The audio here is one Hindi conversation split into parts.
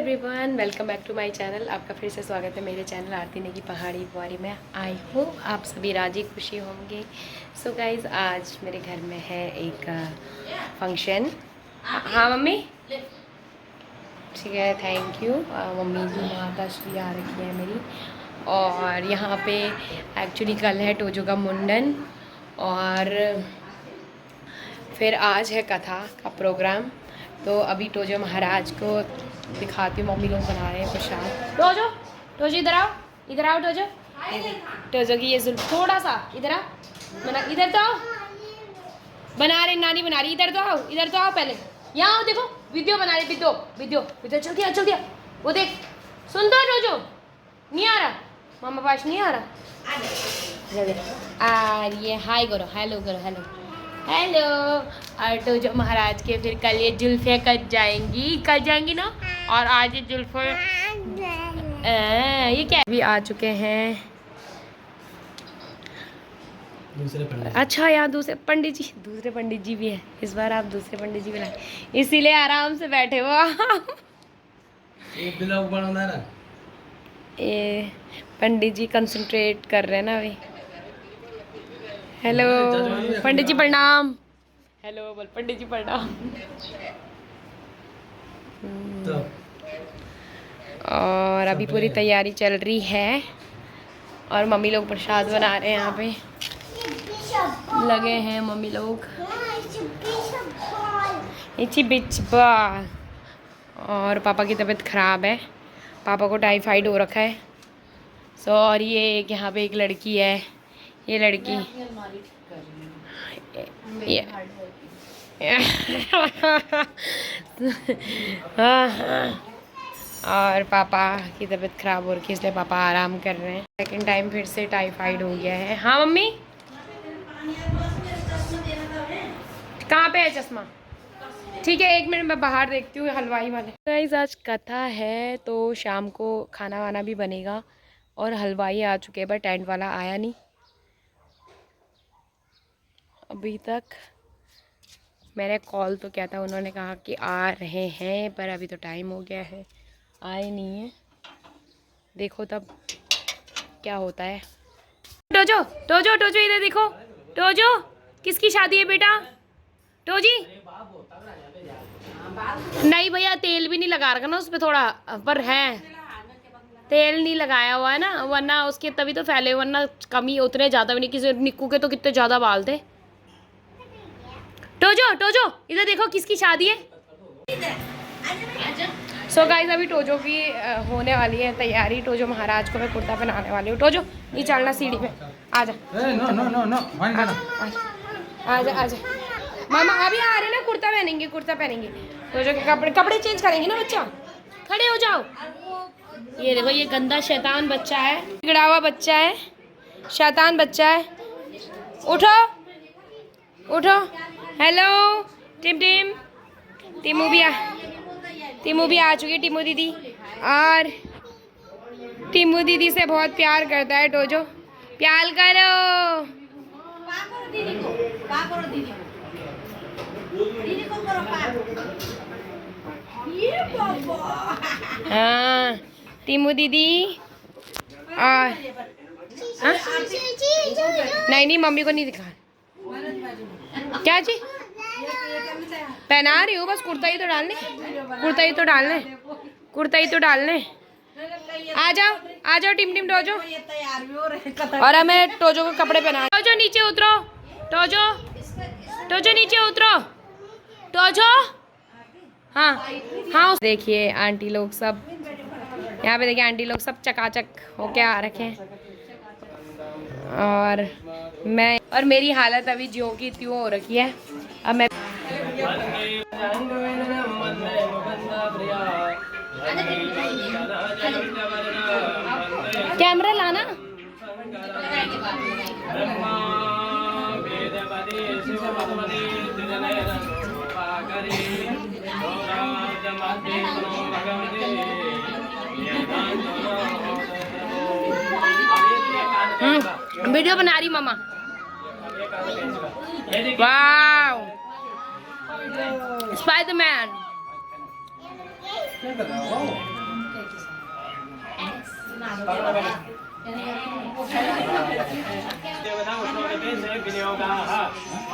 Everyone, welcome back to my channel. आपका फिर से स्वागत है मेरे चैनल आरती नेगी पहाड़ी बुआरी में। आई होप आप सभी राजी खुशी होंगे। सो गाइज, आज मेरे घर में है एक फंक्शन। हाँ मम्मी, ठीक है, थैंक यू। मम्मी जी माता श्री आ रखी है मेरी। और यहाँ पे एक्चुअली कल है टोजो का मुंडन और फिर आज है कथा का प्रोग्राम। तो अभी टोजो महाराज को दिखाती हूँ। मम्मी लोग बना रहे हैं प्रसाद। टोजो, टोजो इधर आओ, इधर आओ टोजो। टोजो की ये जुल्फ थोड़ा सा इधर आओ, बना, इधर तो आओ। बना रहे, नानी बना रही, इधर तो आओ, इधर तो आओ। पहले यहाँ आओ, देखो वीडियो बना रही, वीडियो वीडियो वीडियो। जल्दी आ, जल्दी आ। वो देख, सुन तो टोजो, नहीं आ रहा मामा पास, नहीं आ रहा। जल्दी आ रही है। हाय करो, हेलो करो, हेलो हेलो। और टोजो महाराज के फिर कल ये जुल्फे कट जाएंगी ना। और आज ये जुल्फे ये क्या भी आ चुके हैं। दूसरे पंडित। अच्छा, यहाँ दूसरे पंडित जी भी है इस बार। आप दूसरे पंडित जी भी लाए, इसीलिए आराम से बैठे हो आप। ये ब्लॉग बनाना ना, ये पंडित जी कंसंट्रेट कर रहे हैं ना अभी। हेलो पंडित जी प्रणाम। हेलो बोल, पंडित जी प्रणाम। तो और अभी पूरी तैयारी चल रही है और मम्मी लोग प्रसाद बना रहे हैं। यहाँ पे लगे हैं मम्मी लोग। इची बिच बा। और पापा की तबीयत ख़राब है, पापा को टाइफाइड हो रखा है। सो और ये एक यहाँ पे एक लड़की है, ये लड़की ये और पापा की तबीयत ख़राब हो रही है, इसलिए पापा आराम कर रहे हैं। सेकंड टाइम फिर से टाइफाइड हो गया है। हाँ मम्मी, कहाँ पे है चश्मा? ठीक है, एक मिनट मैं बाहर देखती हूँ हलवाई वाले। गाइस, आज कथा है तो शाम को खाना वाना भी बनेगा। और हलवाई आ चुके हैं पर टेंट वाला आया नहीं अभी तक। मैंने कॉल तो किया था, उन्होंने कहा कि आ रहे हैं पर अभी तो टाइम हो गया है, आए नहीं है। देखो तब क्या होता है। टोजो टोजो टोजो इधर देखो। टोजो, किसकी शादी है बेटा? टोजी नहीं भैया, तेल भी नहीं लगा रखा ना उस पर थोड़ा, पर है तेल नहीं लगाया हुआ है ना, वरना उसके तभी तो फैले, वरना कमी उतने ज़्यादा भी नहीं। किसी निक्कू के तो कितने ज़्यादा बाल थे। टोजो टोजो इधर देखो, किसकी शादी है? सो गाइस, अभी टोजो की होने वाली है तैयारी। टोजो महाराज को मैं कुर्ता पहनाने वाली हूँ। टोजो ये चलना सीढ़ी पे, आजा आजा आजा। मामा अभी आ रहे ना, कुर्ता पहनेंगे, कुर्ता पहनेंगे। टोजो के कपड़े चेंज करेंगे ना बच्चा। खड़े हो जाओ। ये देखो, ये गंदा शैतान बच्चा है, बिगड़ा हुआ बच्चा है, शैतान बच्चा है। उठो उठो। हेलो टिम टिम, टिमू भी आ चुकी है। टिमू दीदी, और टिमू दीदी से बहुत प्यार करता है टोजो। प्यार करो। हाँ टिमू दीदी। और हाँ? नहीं मम्मी को नहीं दिखा। क्या जी पहना रही हूँ? बस कुर्ता ही तो डालने, कुर्ता ही तो डालने। आ जाओ टिम टिम टोजो। और हमें टोजो को कपड़े पहना। टोजो नीचे उतरो, टोजो नीचे उतरो, टोजो। हाँ देखिए आंटी लोग सब यहाँ पे, देखिए आंटी लोग सब चकाचक होके आ रखे हैं। और मेरी हालत अभी ज्यों की त्यों हो रखी है। अब मैं कैमरा लाना। वीडियो बना रही मामा। वाव, स्पाइडरमैन। देवता उष्णोदके से विनियोगाः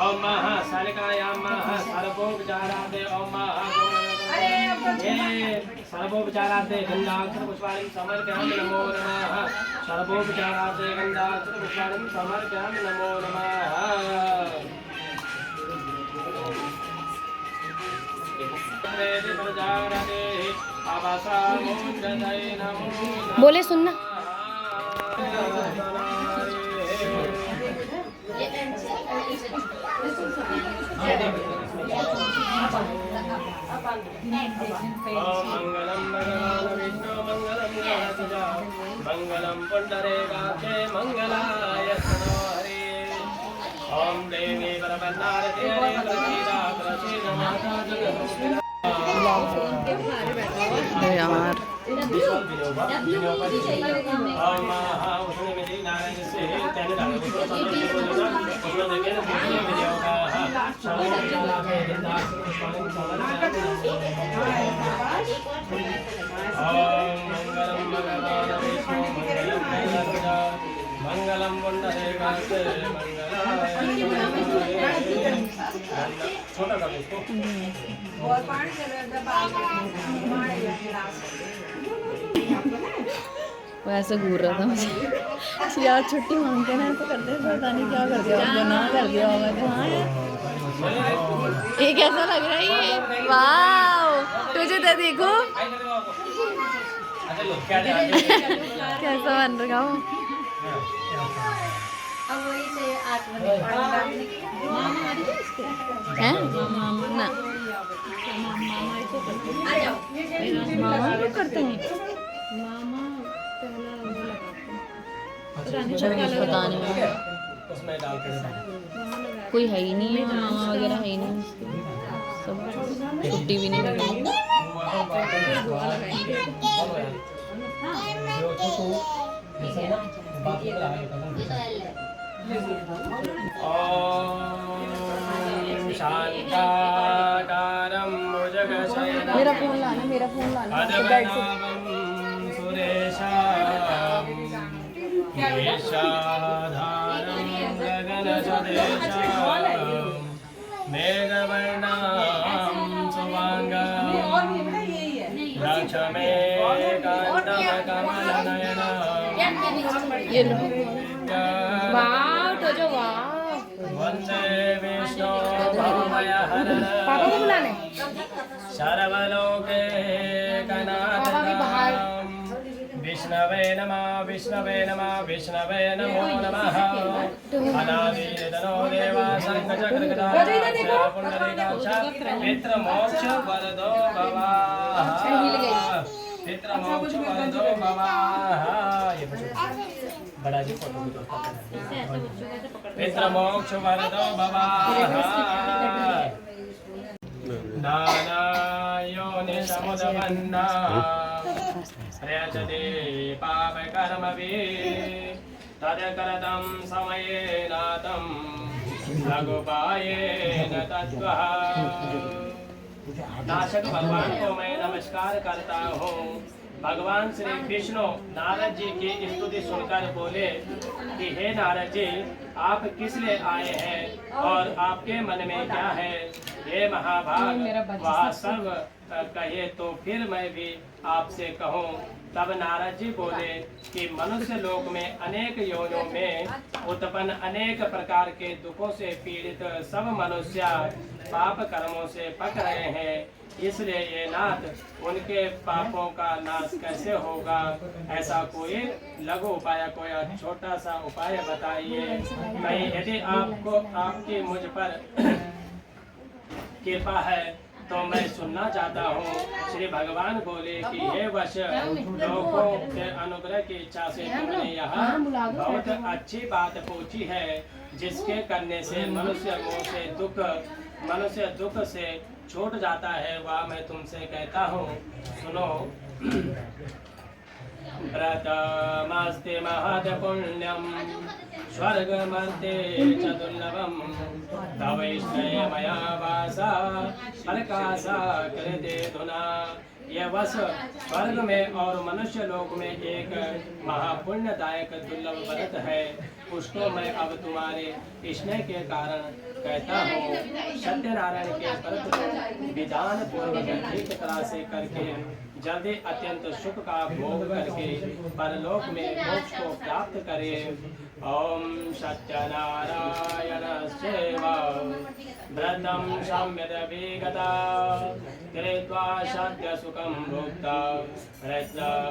ओम मः शालिकायां मः सर्वोपचारादे ओम मः सर्वोपचारादे गंधाक्षर पुष्पाणि समर्पयामि नमो नमः सर्वोपचारादे गंधाक्षर पुष्पाणि समर्पयामि नमो नमः बोले सुनना। मंगलम भगवान विष्णु मंगलम गणराज मंगलम पुंडरीकाक्षे मंगलाय हरे ओम देवी परमन्नारति हरे प्रसीदा प्रसीद माता जगदम्बिका यार मंगलम पुंडरीकाक्षे छोटा कर इसको वो ऐसे घूर रहा था मुझे यार, छुट्टी मांगते ना तो करते, पता नहीं क्या कर दिया होगा, ना कर दिया होगा। कहाँ है ये, कैसा लग रहा है ये? वाह, तुझे तो देखो कैसा बन रहा हूँ। हैं ना मामा भी करते हैं, पता नहीं उसमें डाल के कोई है ही नहीं है, मामा वगैरह है ही नहीं, सब छुट्टी भी नहीं लगी। शांताकारं भुजगशयनं मेरा फोन लाना, मेरा फोन लाना। पद्मनाभं सुरेशं केशाधारं गगनसदृशं मेघवर्णां सुवांगं लक्ष्मीकान्तकमलनयनं ये लो। वाह तो जो वाह, वंदे विष्णु भवभयहरणं पापा को बुलाने। सर्वलोके कनाथं विष्णवे नमः विष्णवे नमः विष्णवे नमो नमः अनादिनिधनो देवा शङ्खचक्रगदाधर पुण्डरीकाक्ष पितृमोक्ष वरदो भवाः पितृमोक्ष वरदो भवाः। ये बड़ा जी फोटो पितृमोक्ष वरदो भवाः नानायोनि समुदपन्ना रचते पापकर्मभिः तदकरतं समयेनातं लघुपायेन तद्वः। नाशक भगवान को मैं नमस्कार करता हूँ। भगवान श्री विष्णु नारद जी की स्तुति सुनकर बोले कि हे नारद जी, आप किस लिए आए हैं और आपके मन में क्या है? हे महाभाग, वह सब कहे तो फिर मैं भी आपसे कहूँ। तब नारद जी बोले कि मनुष्य लोक में अनेक योनियों में उत्पन्न अनेक प्रकार के दुखों से पीड़ित सब मनुष्य पाप कर्मों से पक रहे हैं, इसलिए ये नाथ उनके पापों का नाश कैसे होगा? ऐसा कोई लघु उपाय, कोई छोटा सा उपाय बताइए। मैं यदि आपको आपकी मुझ पर कृपा है तो मैं सुनना चाहता हूँ। श्री भगवान बोले कि हे वश, लोगों के अनुग्रह की इच्छा से तुमने यहाँ बहुत अच्छी बात पूछी है, जिसके करने से मनुष्य दुख से छूट जाता है, वह मैं तुमसे कहता हूँ। सुनो। व्रतमस्ति महत् पुण्यं स्वर्गमर्त्ये च दुर्लभं तवैष्णय मया वासा प्रकाशा कृते धुना यह वश स्वर्ग में और मनुष्य लोक में एक महापुण्यदायक दुर्लभ व्रत है, उसको मैं अब तुम्हारे स्नेह के कारण कहता हूँ। सत्यनारायण के व्रत को विधान पूर्वक ठीक तरह से करके जल्दी अत्यंत सुख का भोग करके परलोक में मोक्ष को प्राप्त करे। ओम सत्यनारायण सेवा व्रतम सम्यद विगता कृत्वा सद्य सुखम भुक्ता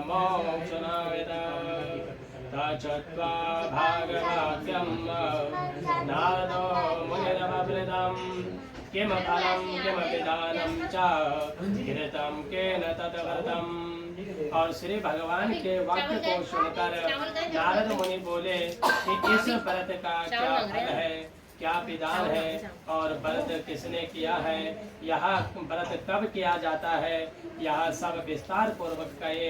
मोक्षनावेदा तच्छ्रुत्वा भागवतं नारदो मुनिरवृतं किम फलं किम विधानं च कृतं केन तद्व्रतम्। और श्री भगवान के वाक्य को सुनकर नारद मुनि बोले कि इस व्रत का क्या फल है, क्या विधान है और व्रत किसने किया है, यह व्रत कब किया जाता है, यह सब विस्तार पूर्वक कहे।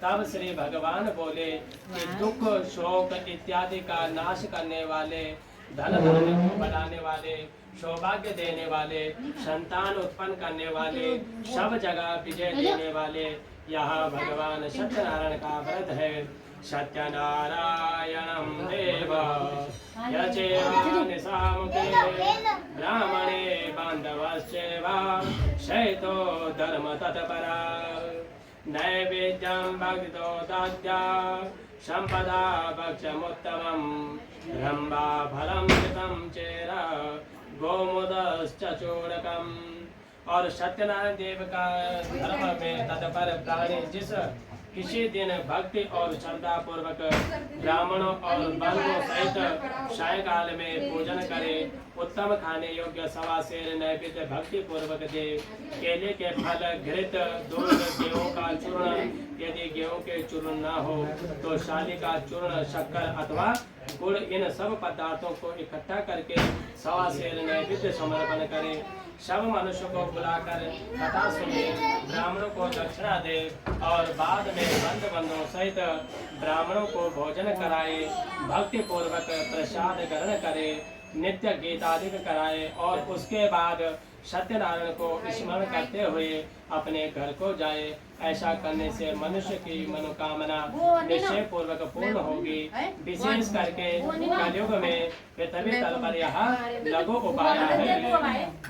तब श्री भगवान बोले कि दुख शोक इत्यादि का नाश करने वाले, धन धान्य को बढ़ाने वाले, सौभाग्य देने वाले, संतान उत्पन्न करने वाले, सब जगह विजय देने वाले, यह भगवान सत्यनारायण का व्रत है। सत्यनारायणं देव यचेवानिशामुखे ब्राह्मणे बान्धवश्चैव शयितो धर्म तत्परा नैवेद्यं भक्तो दद्या संपदा भक्ष्यमुत्तमं ब्रह्मा फलं कृतं चेर गोमुदश्च चूर्णकम्। और सत्यनारायण देव का धर्म में तत्पर प्राणी जिस किसी दिन भक्ति और श्रद्धा पूर्वक ब्राह्मणों और बंधुओं सहित सायकाल में पूजन करे, उत्तम खाने योग्य सवा शेर नैवेद्य भक्ति पूर्वक दे, केले के फल, घृत, दूध, गेहूं का चूर्ण, यदि गेहूं के चूर्ण न हो तो शाली का चूर्ण, शक्कर अथवा गुड़, इन सब पदार्थों को इकट्ठा करके सवा शेर नैवेद्य समर्पण करे। सब मनुष्य को बुलाकर कथा सुने, ब्राह्मणों को दक्षिणा दे और बाद में बंधुओं सहित ब्राह्मणों को भोजन कराए, भक्ति पूर्वक प्रसाद ग्रहण करे, नित्य गीतादि कराए और उसके बाद सत्यनारायण को स्मरण करते हुए अपने घर को जाए। ऐसा करने से मनुष्य की मनोकामना निश्चय पूर्वक पूर्ण होगी। विशेष करके कलयुग में पृथ्वी तल पर यह लघु उपाय है।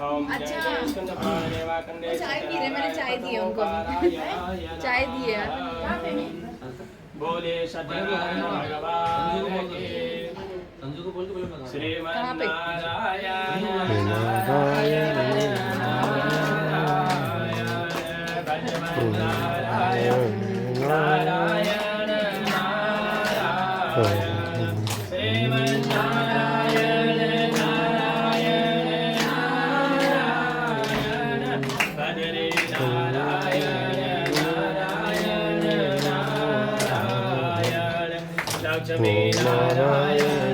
ओम जय जय स्कंद पुराण देवाखंडे चाय दिए बोले सत्यनारायण भगवान की श्रीमन्नारायण नारायण नारायण श्रीमन्नारायण नारायण नारायण बद्री नारायण नारायण नारायण लक्ष्मी नारायण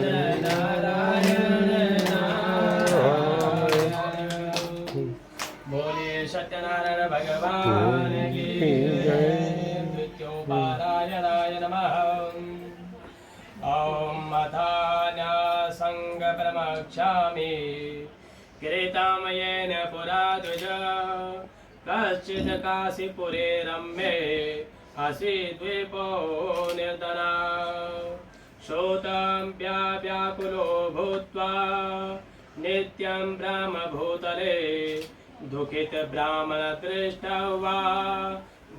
सत्यनारायण भगवान की जय। मृत्युपारायणाय नमः। ओम अथान्यासंग प्रमक्षामि किरीटामयेन पुरा द्विज कश्चित् काशीपुरे रम्ये असि द्वीपो निर्धना श्रोतं व्याकुलो भूत्वा नित्यं ब्रह्मभूतले दुखित ब्राह्मण दृष्टवा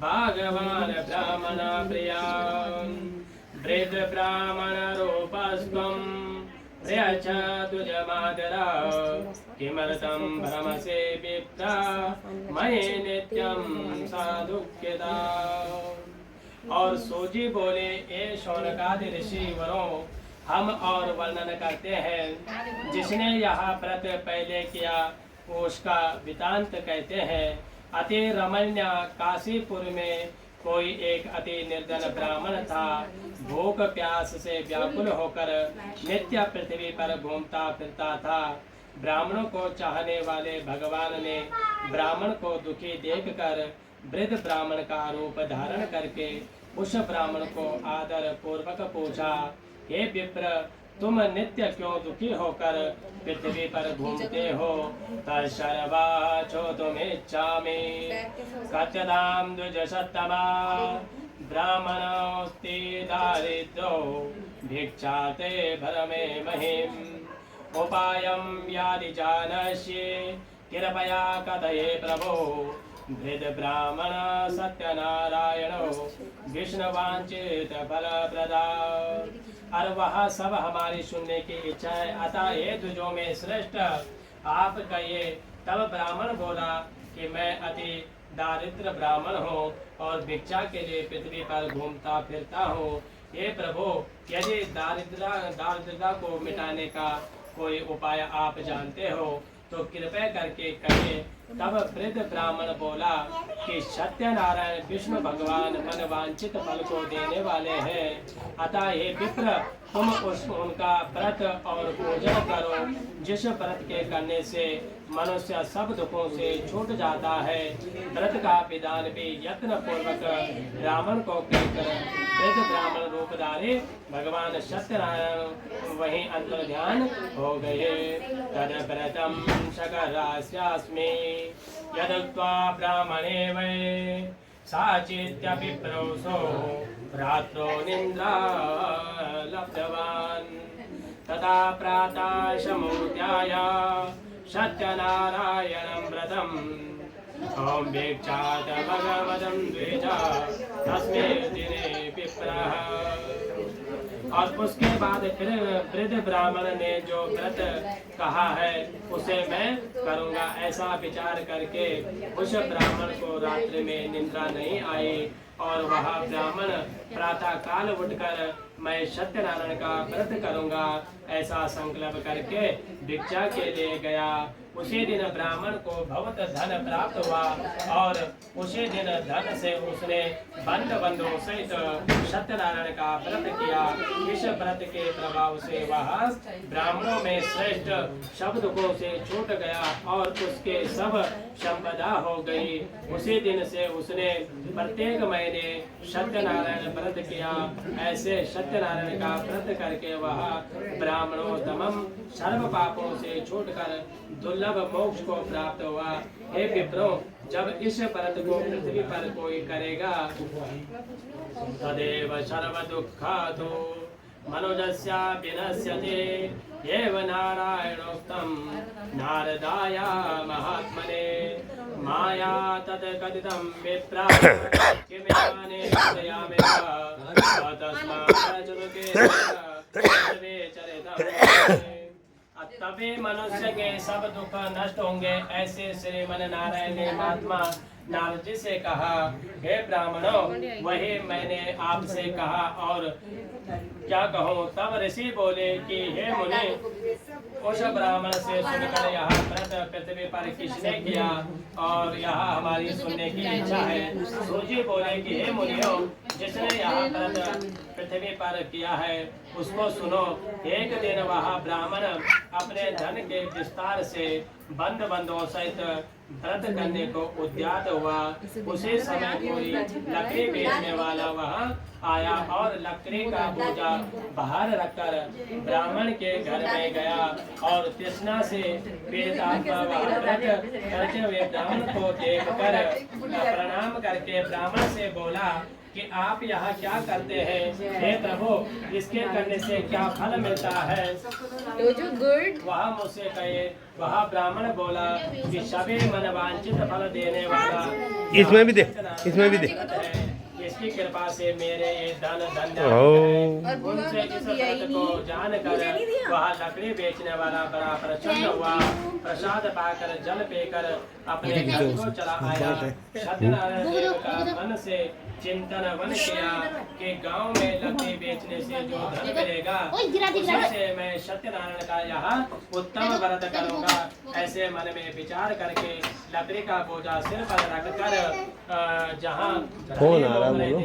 भगवान ब्राह्मण प्रिया वृद्ध ब्राह्मण रूपस्त्वं प्रियच्छतुजमादरा किमर्थं भ्रमसे विप्रा मयि नित्यं साधुक्यता। और सूजी बोले, ए शौनकादि ऋषिवरों, हम और वर्णन करते हैं जिसने यह व्रत पहले किया उसका वृतांत कहते हैं। अति रमण्य काशीपुर में कोई एक अति निर्धन ब्राह्मण था। भूख प्यास से व्याकुल होकर नित्य पृथ्वी पर घूमता फिरता था। ब्राह्मणों को चाहने वाले भगवान ने ब्राह्मण को दुखी देखकर वृद्ध ब्राह्मण का रूप धारण करके उस ब्राह्मण को आदर पूर्वक पूछा, हे विप्र, तुम नित्य क्यों दुखी होकर पृथ्वी पर घूमते हो। तशर्वाचो तुमिच्छामि कथ्यतां द्विजसत्तमा ब्राह्मणोऽस्ति दारिद्रो भिक्षाते भरमे महिम्। उपायं यदि जानसि कृपया कथय प्रभो। वृद्ध ब्राह्मण सत्यनारायणो विष्णुवांचित फलप्रदा। और वह सब हमारी सुनने की इच्छा है, अतः ये द्विजों में श्रेष्ठ आप कहिए। तब ब्राह्मण बोला कि मैं अति दारिद्र ब्राह्मण हूँ और भिक्षा के लिए पृथ्वी पर घूमता फिरता हूँ। हे प्रभु, यदि दारिद्रता को मिटाने का कोई उपाय आप जानते हो तो कृपया करके कहिए। तब वृद्ध ब्राह्मण बोला कि सत्यनारायण विष्णु भगवान मनवांचित फल को देने वाले हैं, अतः हे विप्र तुम उनका व्रत और पूजन करो, जिस व्रत के करने से मनुष्य सब दुखों से छूट जाता है। व्रत का विधान भी यत्न पूर्वक ब्राह्मण को कहकर वृद्ध ब्राह्मण रूपधारी भगवान सत्यनारायण वहीं अंतर ध्यान हो गए। तद व्रतम शकरास्यास्मि यदुक्त्वा ब्राह्मणे वै साचित्य विप्रोसो रात्रो निद्रा लब्धवान्। तदा प्रातः समुद्याय सत्यनारायणं व्रतम् ओम भिक्षात भगवतं द्विजा तस्मिन् दिने विप्रः। और उसके बाद फिर वृद्ध ब्राह्मण ने जो व्रत कहा है उसे मैं करूँगा, ऐसा विचार करके उस ब्राह्मण को रात्रि में निद्रा नहीं आई और वह ब्राह्मण प्रातः काल उठकर मैं सत्यनारायण का व्रत करूँगा ऐसा संकल्प करके भिक्षा के लिए गया। उसी दिन ब्राह्मण को बहुत धन प्राप्त हुआ और उसी दिन धन से उसने बंधुओं सहित सत्यनारायण का व्रत किया। इस व्रत के प्रभाव से वह ब्राह्मणों में श्रेष्ठ शब्द को से छूट गया और उसके सब संपदा हो गई। उसी दिन से उसने प्रत्येक महीने सत्यनारायण व्रत किया। ऐसे सत्यनारायण का व्रत करके वह ब्राह्मणोत्तम सर्व पापों से छूटकर दुर्लभ मोक्ष को प्राप्त हुआ। हे विप्रो, जब इस व्रत को पृथ्वी पर कोई करेगा तदेव सर्व दुःखातो मनोजस्य विनश्यते। एव नारायणोक्तं नारदाय महात्मने माया तत् कथितं विप्रा किमेवाने हृदयामेव तस्मात् तभी मनुष्य के सब दुख नष्ट होंगे। ऐसे श्रीमन नारायण ने महात्मा नारद जी से कहा, हे ब्राह्मणों, वही मैंने आपसे कहा और क्या कहूँ। तब ऋषि बोले कि हे मुनि, उस ब्राह्मण से सुनकर यह व्रत पृथ्वी पर किसने किया और यह हमारी सुनने की इच्छा है। सूजी बोले कि हे मुनियों, जिसने यह व्रत पृथ्वी पर किया है उसको सुनो। एक दिन वह ब्राह्मण अपने धन के विस्तार से बंधुओं सहित व्रत करने को उद्यत हुआ। उसी समय कोई लकड़ी बेचने वाला वहाँ आया और लकड़ी का बोझा बाहर रखकर ब्राह्मण के घर में गया और तृष्णा से पीड़ित आत्मा वह व्रत करते हुए ब्राह्मण को देखकर प्रणाम करके ब्राह्मण से बोला कि आप यहाँ क्या करते हैं। हे प्रभु, इसके करने से क्या फल मिलता है। वह मुझसे कहे। वह ब्राह्मण बोला कि सभी मनवांछित फल देने वाला इसमें भी दे इसकी कृपा से मेरे ये धन धन्य उनसे इस व्रत को जानकर वह लकड़ी बेचने वाला बड़ा प्रसन्न हुआ। प्रसाद पाकर जल पीकर अपने घर को चला आया। सत्यनारायण देव का मन से चिंतन वन किया कि गांव में लकड़ी बेचने से जो धन मिलेगा उससे मैं सत्यनारायण का यह उत्तम व्रत करूंगा। ऐसे मन में विचार करके लकड़ी का बोझा सिर पर रखकर जहाँ फोन आ रहा है, बोलो।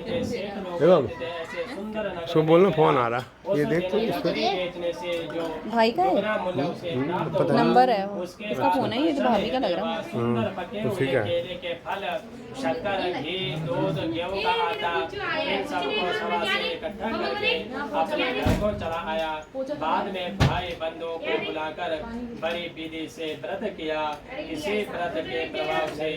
एवं ऐसे सुंदर नगर सो बोलना, फोन आ रहा। ये उस देख तो दिन इसमें लकड़ी बेचने से जो भाई का है? दुगना मूल्य उसे प्राप्त पता हुआ, नंबर है वो। उसके उसका फोन है, ये तो भाभी का लग रहा है। सुंदर पके उसी हुए का है। केले के फल, शक्कर, घी, दूध, गेहूं का आटा, इन सबको सभा से इकट्ठा करके अपने घर को चला आया। बाद में भाई बंधुओं को बुलाकर बड़ी विधि से व्रत किया। इसी व्रत के प्रभाव से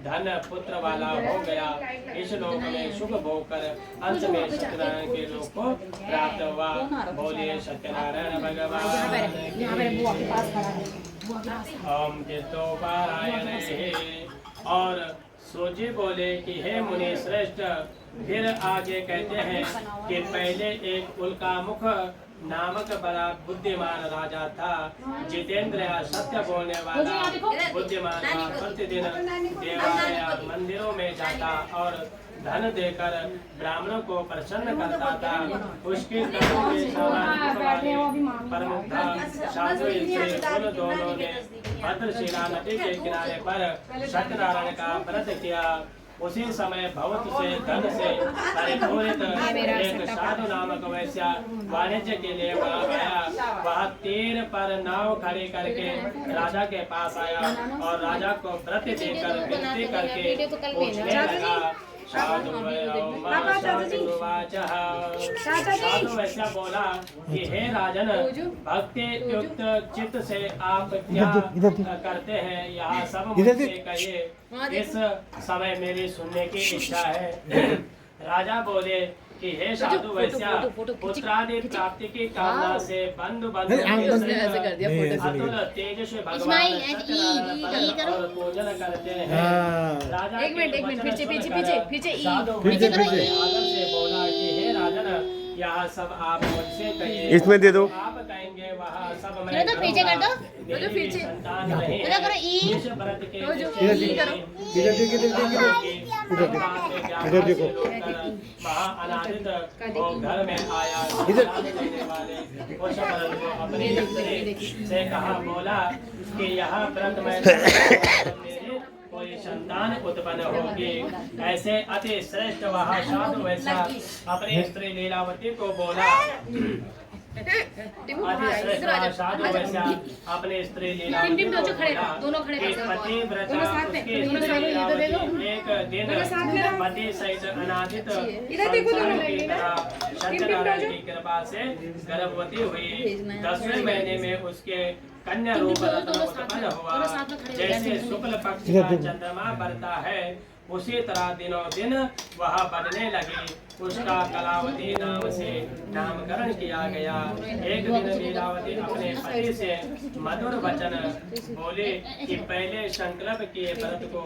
धन पुत्र वाला हो गया। इस लोक में सुख भोग कर अंत में सत्यनारायण के लोक को प्राप्त हुआ। बोलिए सत्यनारायण भगवान ओम कीर्तोपारायण। और सोजी बोले कि हे मुनि श्रेष्ठ, फिर आगे कहते हैं कि पहले एक उल्कामुख नामक बड़ा बुद्धिमान राजा था। जितेंद्र या सत्य बोलने वाला बुद्धिमान था। प्रतिदिन देवालय मंदिरों में जाता और धन देकर ब्राह्मणों को प्रसन्न करता था। उसके कर्मों में प्रमुख था। साधु से उन दोनों ने भद्रशिला नदी के किनारे पर सत्यनारायण का व्रत किया। उसी समय बहुत से धन से परिपूरित एक साधु नामक वैश्य वाणिज्य के लिए वहाँ आया। वह तीर पर नाव खड़ी करके राजा के पास आया और राजा को व्रत देकर विनती करके पूछने लगा। साधु वैश्य बोला कि हे राजन, भक्ति युक्त चित्त से आप क्या करते हैं, यहाँ सब मुझसे कहिए। इस समय मेरी सुनने की इच्छा है। राजा बोले कि हे साधु वैश्य, पुत्रादि प्राप्ति की कामना से बंधु बंधु अतुल तेज से भगवान सत्यनारायण और पूजन करते हैं। राजा एक मिनट पीछे साधु पीछे वैश्य आदर से बोला कि हे राजन, यह सब आप मुझसे कहिए। इसमें दे दो। आप कहेंगे वह सब मैं तो पीछे कर दो। मेरी पीछे संतान नहीं इधर करो, है। ई। इस व्रत के करो। इधर देखो। महाअनादित वो घर में आया। देने वाले उस व्रत को अपनी स्त्री से कहा, बोला कि यह व्रत मैं मेरी कोई संतान उत्पन्न होगी। ऐसे अति श्रेष्ठ वह साधु वैसा अपनी स्त्री लीलावती को बोला। साधु वैसा अपने स्त्री लीलावती को बोला कि पतिव्रता उसकी स्त्री लीलावती एक दिन पति सहित अनादित संसार की तरह सत्यनारायण की कृपा से गर्भवती हुई। 10वें महीने में उसके कन्या रूप रत्न उत्पन्न हुआ। जैसे शुक्ल पक्ष का चंद्रमा बढ़ता है, उसी तरह दिनों दिन वह बढ़ने लगी। उसका कलावती नाम से नामकरण किया गया। एक दिन लीलावती अपने पति से मधुर वचन बोले कि पहले संकल्प किए व्रत को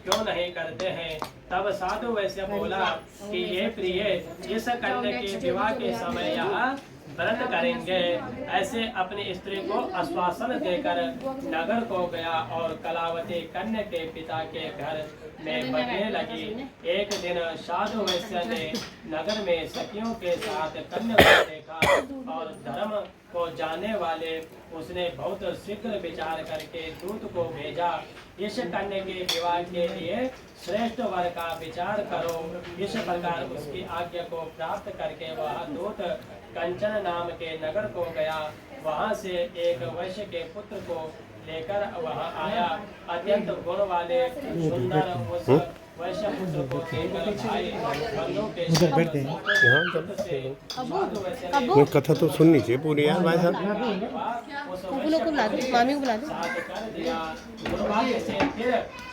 क्यों नहीं करते हैं। तब साधु वैसे बोला कि ये प्रिय, इस कन्या के विवाह के समय यहाँ व्रत करेंगे। ऐसे अपनी स्त्री को आश्वासन देकर नगर को गया और कलावती कन्या के पिता के घर में बढ़ने लगी। एक दिन साधु वैश्य ने नगर में सखियों के साथ कन्या को देखा और धर्म को जानने वाले उसने बहुत शीघ्र विचार करके दूत को भेजा। इस कन्या के विवाह के लिए श्रेष्ठ वर का विचार करो। इस प्रकार उसकी आज्ञा को प्राप्त करके वह दूत कंचन नाम के नगर को गया। वहां से एक वैश्य के पुत्र को लेकर वहां आया। अत्यंत गुण वाले सुंदर उस वैश्य पुत्र को देखकर भाई बंधु के मैं कथा तो सुननी चाहिए पूरी यार भाई साहब। मामी को बुला दो। दुर्भाग्य से फिर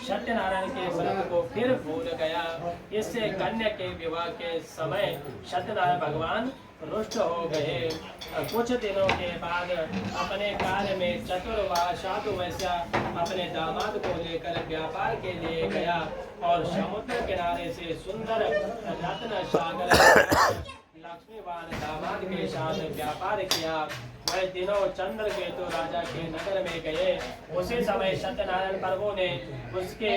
सत्यनारायण के व्रत को फिर भूल गया। इससे कन्या के विवाह के समय सत्यनारायण भगवान रुष्ट हो गए। कुछ दिनों के बाद अपने कार्य में चतुर व साधु वैश्य अपने दामाद को लेकर व्यापार के लिए गया और समुद्र किनारे से सुंदर रत्न सागर लक्ष्मीवान दामाद के साथ व्यापार किया। वह दिनों चंद्र केतु राजा के नगर में गए। उसी समय सत्यनारायण प्रभु ने उसके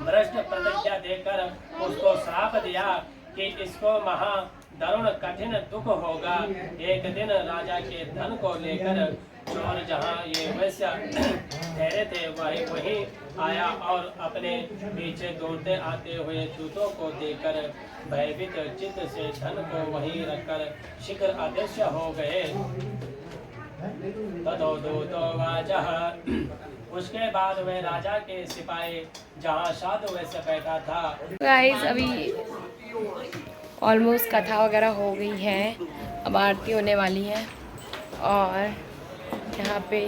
भ्रष्ट प्रतिज्ञा देकर उसको श्राप दिया कि इसको महा दारुण कठिन दुख होगा। एक दिन राजा के धन को लेकर और जहाँ ये वैश्य ठहरे थे वहीं आया और अपने पीछे दौड़ते आते हुए दूतों को देखकर भयभीत चित्त से धन को वहीं रखकर शीघ्र अदृश्य हो गए। ततो दूतो वाचः, उसके बाद वह राजा के सिपाही जहाँ साधु वैसे बैठा था। गाइस अभी ऑलमोस्ट कथा वगैरह हो गई है, अब आरती होने वाली है। और यहाँ पे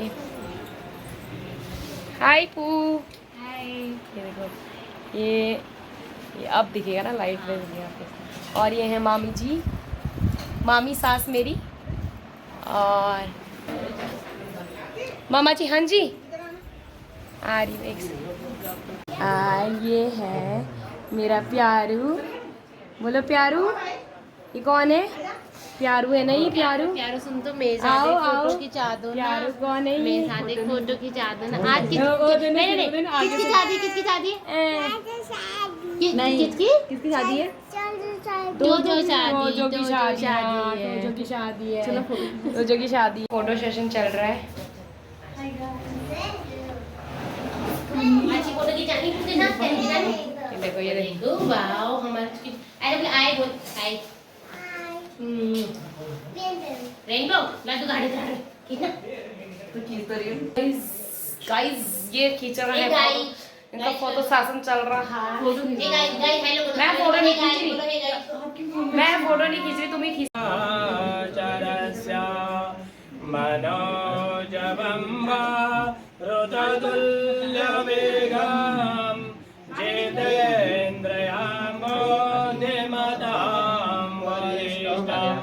हाय पू, हाय, ये देखो ये अब दिखेगा ना, लाइट में दिखेगा आपको। और ये है मामी जी, मामी सास मेरी, और मामा जी, हाँ जी आ रही एक। ये है मेरा प्यारू, बोलो प्यारू, ये कौन है? प्यारू है ना, ये प्यारू। प्यारो सुन तो मेरे आओ, साथ आओ। फोटो खिंचा दो ना। प्यारू कौन है? मेरे साथ एक फोटो खिंचा दो ना। आज किसकी शादी? किसकी शादी है? किसकी शादी है? जो शादी जो की शादी है, जो की शादी है, चलो जो की शादी। फोटो सेशन चल रहा है। अच्छी फोटो खिंचानी किसके साथ? ये देखो, ये देखो, वाओ हमारे आए बोल आए। रेनबो मैं तो गाड़ी चला कितना गाइस ये खींच रहा है गाइस, फोटो। इनका फोटो सेशन चल रहा है। Guys hello. मैं फोटो नहीं खींच रही, मैं फोटो नहीं खींच रही, तुम ही खींच। चरस्य मनोजवं वा ऋततुल्यवेगं जेतेन्द्रियां निमतां वरिष्ठं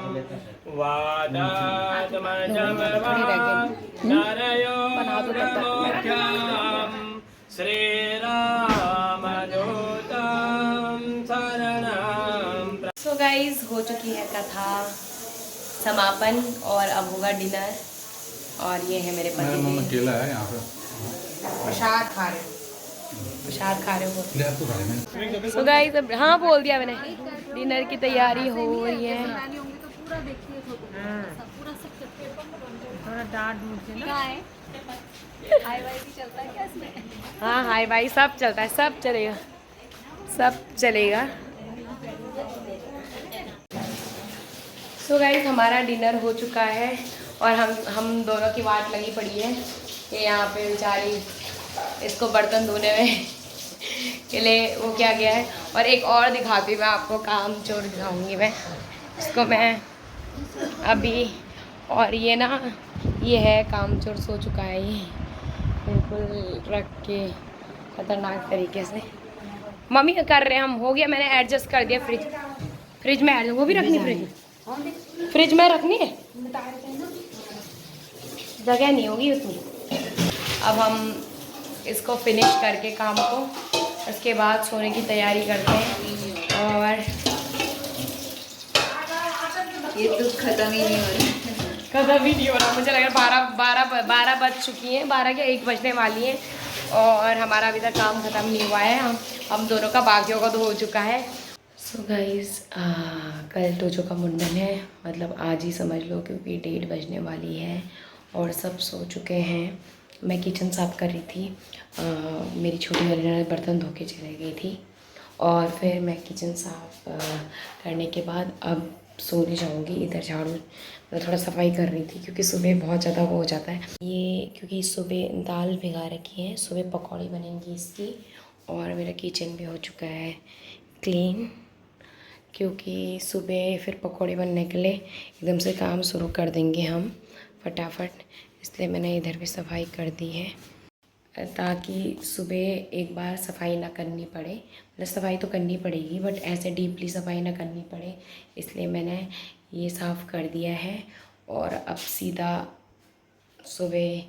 वादात्मजं वा नरयो ब्रह्मख्यां श्रीरामदूतं शरणं। सो गाइस हो चुकी है कथा समापन और अब होगा डिनर। और ये है मेरे पति जी, अकेला है यहाँ पे। प्रसाद खा रहे हो, प्रसाद खा रहे हो। ले आपको खा लेना। सो गाइस अब हाँ बोल दिया मैंने, डिनर की तैयारी हो रही है। हाँ हाय भाई सब चलता है, सब चलेगा, सब चलेगा। सो गाइस हमारा डिनर हो चुका है और हम दोनों की वाट लगी पड़ी है कि यहाँ पे बेचारी इसको बर्तन धोने में के लिए वो क्या गया है। और एक और दिखाती मैं आपको, काम चोर दिखाऊंगी मैं इसको मैं अभी। और ये ना, ये है काम चोर, सो चुका है ये बिल्कुल रख के खतरनाक तरीके से। मम्मी कर रहे हैं हम, हो गया, मैंने एडजस्ट कर दिया। फ्रिज में एडजस्ट, वो भी रखनी फ्रिज में रखनी है, जगह नहीं होगी उसमें। अब हम इसको फिनिश करके काम को, उसके बाद सोने की तैयारी करते हैं। और ये तो खत्म ही नहीं हो रहा। खत्म ही नहीं हो रहा, मुझे लग रहा 12 बज चुकी हैं, 12 क्या 1 बजने वाली हैं और हमारा अभी तक काम ख़त्म नहीं हुआ है। हम दोनों का बाकियों का तो हो चुका है। सो गाइस कल टोजो का मुंडन है, मतलब आज ही समझ लो, क्योंकि 1:30 बजने वाली है और सब सो चुके हैं। मैं किचन साफ़ कर रही थी, मेरी छोटी वाली ने बर्तन धो के चली गई थी और फिर मैं किचन साफ़ करने के बाद अब सोने जाऊंगी। इधर झाड़ू मतलब थोड़ा सफाई कर रही थी क्योंकि सुबह बहुत ज़्यादा वो हो जाता है। ये क्योंकि सुबह दाल भिगा रखी है, सुबह पकौड़ी बनेंगी इसकी। और मेरा किचन भी हो चुका है क्लीन, क्योंकि सुबह फिर पकौड़ी बनने के लिए एकदम से काम शुरू कर देंगे हम फटाफट, इसलिए मैंने इधर भी सफाई कर दी है ताकि सुबह एक बार सफाई ना करनी पड़े। मतलब सफाई तो करनी पड़ेगी बट ऐसे डीपली सफाई ना करनी पड़े, इसलिए मैंने ये साफ़ कर दिया है। और अब सीधा सुबह